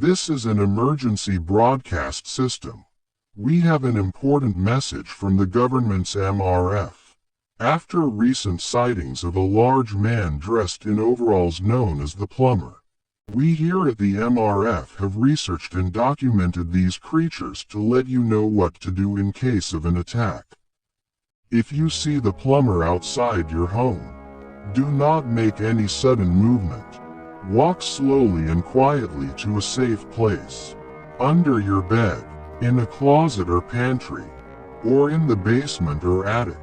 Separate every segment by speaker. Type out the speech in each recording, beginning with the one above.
Speaker 1: This is an emergency broadcast system. We have an important message from the government's MRF. After recent sightings of a large man dressed in overalls known as the Plumber, we here at the MRF have researched and documented these creatures to let you know what to do in case of an attack. If you see the Plumber outside your home, do not make any sudden movement. Walk slowly and quietly to a safe place. Under your bed, in a closet or pantry, or in the basement or attic.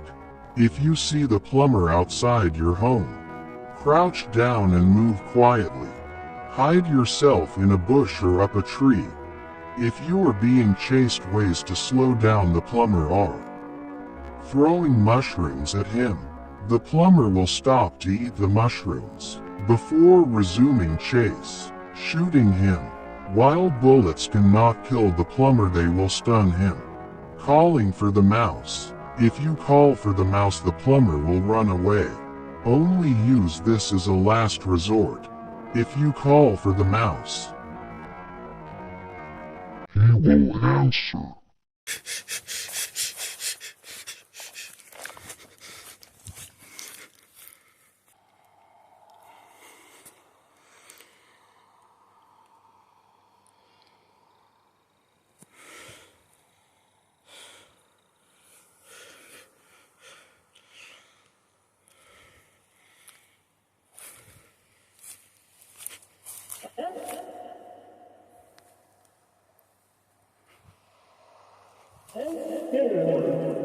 Speaker 1: If you see the Plumber outside your home, crouch down and move quietly. Hide yourself in a bush or up a tree. If you are being chased, ways to slow down the Plumber are throwing mushrooms at him. The Plumber will stop to eat the mushrooms before resuming chase. Shooting him. While bullets cannot kill the Plumber, they will stun him. Calling for the mouse. If you call for the mouse, the Plumber will run away. Only use this as a last resort. If you call for the mouse, he will answer.
Speaker 2: Oh,